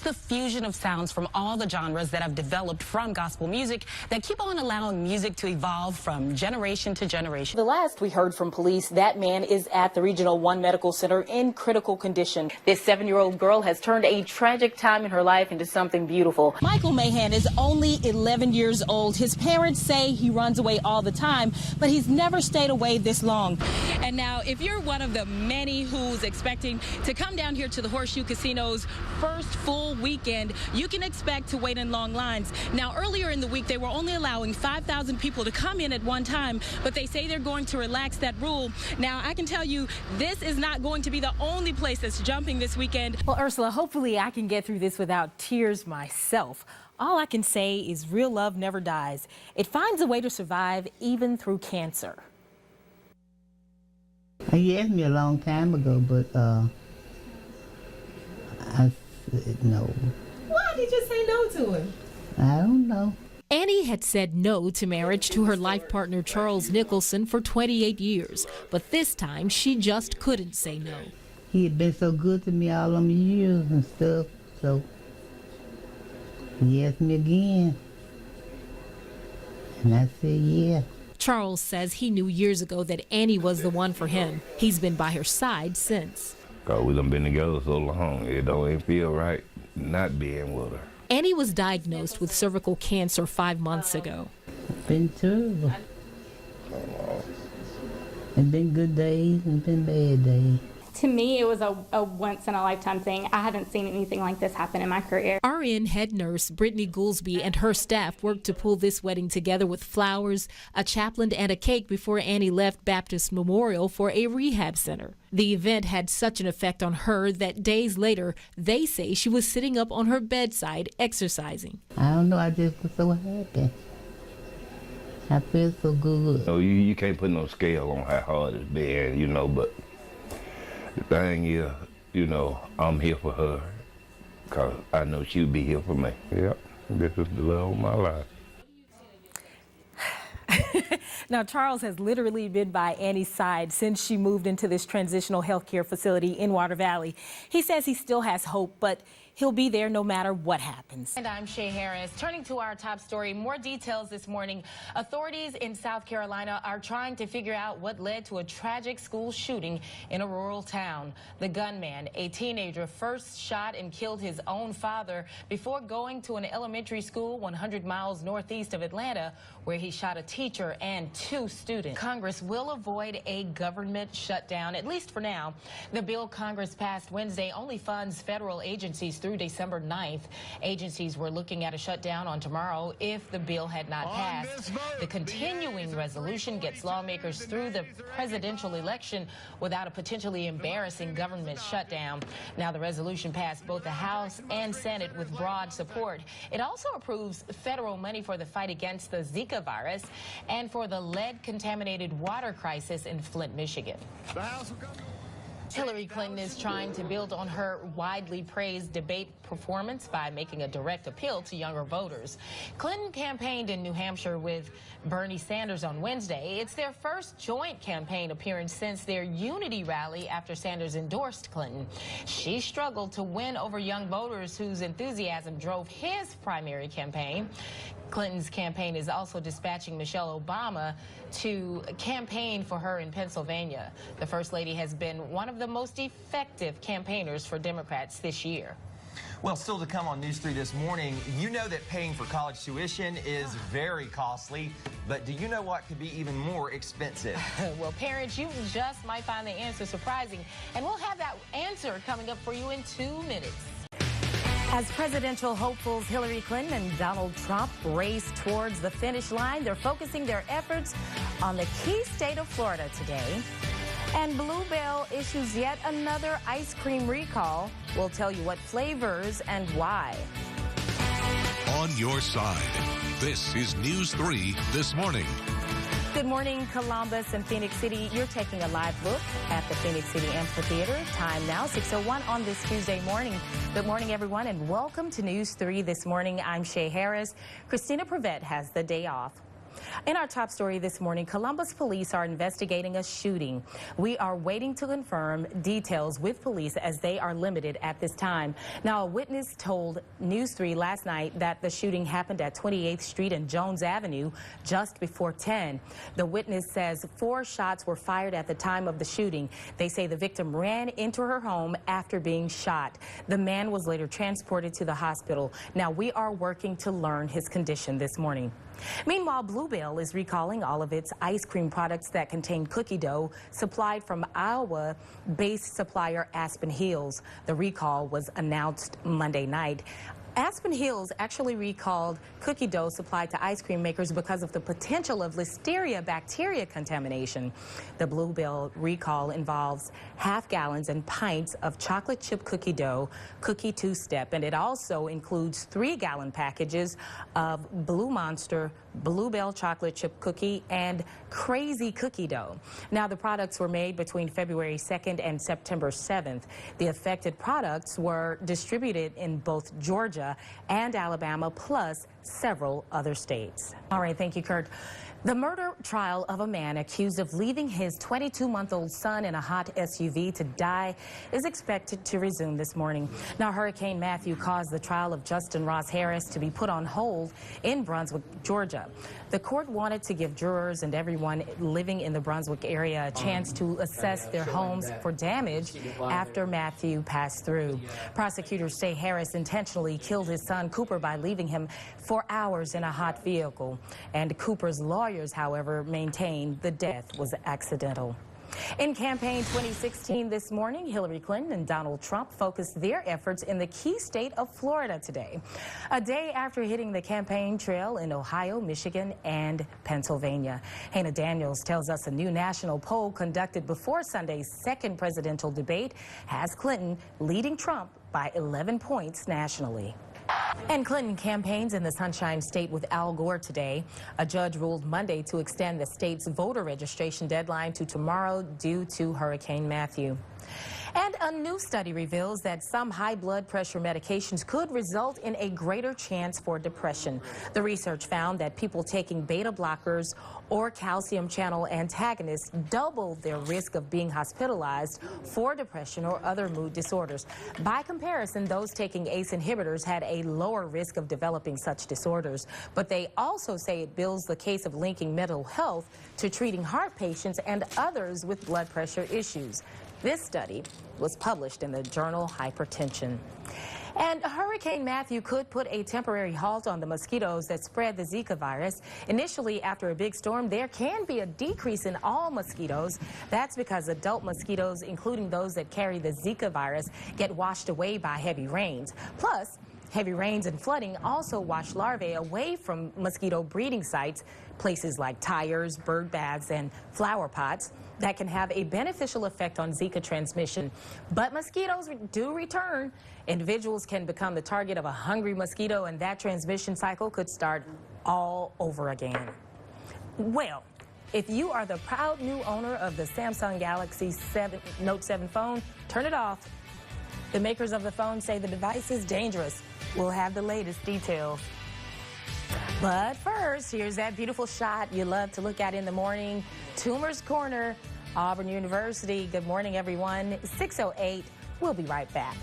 the fusion of sounds from all the genres that have developed from gospel music that keep on allowing music to evolve from generation to generation. The last we heard from police, that man is at the Regional 1 Medical Center in critical condition. This 7-year-old girl has turned a tragic time in her life into something beautiful. Michael Mahan is only 11 years old. His parents say he runs away all the time, but he's never stayed away this long. And now, if you're one of the many who's expecting to come down here to the Horseshoe Casino's first full weekend, you can expect to wait in long lines. Now, earlier in the week, they were only allowing 5,000 people to come in at one time, but they say they're going to relax that rule. Now, I can tell you, this is not going to be the only place that's jumping this weekend. Well, Ursula, hopefully I can get through this without tears myself. All I can say is real love never dies. It finds a way to survive even through cancer. He asked me a long time ago, but I said no. Why did you say no to him? I don't know. Annie had said no to marriage to her life partner Charles Nicholson for 28 years, but this time she just couldn't say no. He had been so good to me all them years and stuff, so he asked me again, and I said yeah. Charles says he knew years ago that Annie was the one for him. He's been by her side since. Because we done been together so long, it don't even feel right not being with her. Annie was diagnosed with cervical cancer 5 months ago. It's been terrible. It's been good days and been bad days. To me, it was a once-in-a-lifetime thing. I haven't seen anything like this happen in my career. RN head nurse Brittany Goolsby and her staff worked to pull this wedding together with flowers, a chaplain, and a cake before Annie left Baptist Memorial for a rehab center. The event had such an effect on her that days later, they say she was sitting up on her bedside exercising. I don't know, I just was so happy. I feel so good. So you can't put no scale on how hard it's been, you know, but the thing is, you know, I'm here for her because I know she'll be here for me. Yep, this is the love of my life. Now, Charles has literally been by Annie's side since she moved into this transitional health care facility in Water Valley. He says he still has hope, but he'll be there no matter what happens. And I'm Shay Harris. Turning to our top story, more details this morning. Authorities in South Carolina are trying to figure out what led to a tragic school shooting in a rural town. The gunman, a teenager, first shot and killed his own father before going to an elementary school 100 miles northeast of Atlanta, where he shot a teacher and 2 students. Congress will avoid a government shutdown, at least for now. The bill Congress passed Wednesday only funds federal agencies through December 9th. Agencies were looking at a shutdown on tomorrow if the bill had not passed. The continuing resolution gets lawmakers through the presidential election without a potentially embarrassing government shutdown. Now, the resolution passed both the House and Senate with broad support. It also approves federal money for the fight against the ZIKA virus and for the lead-contaminated water crisis in Flint, Michigan. Hillary Clinton is trying to build on her widely praised debate performance by making a direct appeal to younger voters. Clinton campaigned in New Hampshire with Bernie Sanders on Wednesday. It's their first joint campaign appearance since their unity rally after Sanders endorsed Clinton. She struggled to win over young voters whose enthusiasm drove his primary campaign. Clinton's campaign is also dispatching Michelle Obama to campaign for her in Pennsylvania. The First Lady has been one of the most effective campaigners for Democrats this year. Well, still to come on News 3 this morning, you know that paying for college tuition is very costly, but do you know what could be even more expensive? Well, parents, you just might find the answer surprising, and we'll have that answer coming up for you in 2 minutes. As presidential hopefuls Hillary Clinton and Donald Trump race towards the finish line, they're focusing their efforts on the key state of Florida today. And Blue Bell issues yet another ice cream recall. We'll tell you what flavors and why. On your side, this is News 3 This Morning. Good morning, Columbus and Phoenix City. You're taking a live look at the Phoenix City Amphitheater. Time now, 6:01 on this Tuesday morning. Good morning, everyone, and welcome to News 3 This Morning. I'm Shay Harris. Christina Prevette has the day off. In our top story this morning, Columbus police are investigating a shooting. We are waiting to confirm details with police as they are limited at this time. Now, a witness told News 3 last night that the shooting happened at 28th Street and Jones Avenue just before 10. The witness says 4 shots were fired at the time of the shooting. They say the victim ran into her home after being shot. The man was later transported to the hospital. Now, we are working to learn his condition this morning. Meanwhile, Bluebell is recalling all of its ice cream products that contain cookie dough supplied from Iowa-based supplier Aspen Hills. The recall was announced Monday night. Aspen Hills actually recalled cookie dough supplied to ice cream makers because of the potential of Listeria bacteria contamination. The Bluebell recall involves half gallons and pints of chocolate chip cookie dough, cookie two-step, and it also includes 3-gallon packages of Blue Monster, Bluebell chocolate chip cookie, and Crazy cookie dough. Now, the products were made between February 2nd and September 7th. The affected products were distributed in both Georgia and Alabama, plus several other states. All right, thank you, Kurt. The murder trial of a man accused of leaving his 22-month-old son in a hot SUV to die is expected to resume this morning. Now, Hurricane Matthew caused the trial of Justin Ross Harris to be put on hold in Brunswick, Georgia. The court wanted to give jurors and everyone living in the Brunswick area a chance to assess their homes for damage after Matthew passed through. Prosecutors say Harris intentionally killed his son Cooper by leaving him for hours in a hot vehicle. And Cooper's lawyers, however, maintain the death was accidental. In campaign 2016 this morning, Hillary Clinton and Donald Trump focused their efforts in the key state of Florida today, a day after hitting the campaign trail in Ohio, Michigan, and Pennsylvania. Hannah Daniels tells us a new national poll conducted before Sunday's second presidential debate has Clinton leading Trump by 11 points nationally. And Clinton campaigns in the Sunshine State with Al Gore today. A judge ruled Monday to extend the state's voter registration deadline to tomorrow due to Hurricane Matthew. And a new study reveals that some high blood pressure medications could result in a greater chance for depression. The research found that people taking beta blockers or calcium channel antagonists doubled their risk of being hospitalized for depression or other mood disorders. By comparison, those taking ACE inhibitors had a lower risk of developing such disorders. But they also say it builds the case of linking mental health to treating heart patients and others with blood pressure issues. This study was published in the journal Hypertension. And Hurricane Matthew could put a temporary halt on the mosquitoes that spread the Zika virus. Initially, after a big storm, there can be a decrease in all mosquitoes. That's because adult mosquitoes, including those that carry the Zika virus, get washed away by heavy rains. Plus, heavy rains and flooding also wash larvae away from mosquito breeding sites, places like tires, bird baths, and flower pots that can have a beneficial effect on Zika transmission. But mosquitoes do return. Individuals can become the target of a hungry mosquito, and that transmission cycle could start all over again. Well, if you are the proud new owner of the Samsung Galaxy Note 7 phone, turn it off. The makers of the phone say the device is dangerous. We'll have the latest details. But first, here's that beautiful shot you love to look at in the morning. TOOMER'S Corner, Auburn University. Good morning, everyone. 6:08. We'll be right back.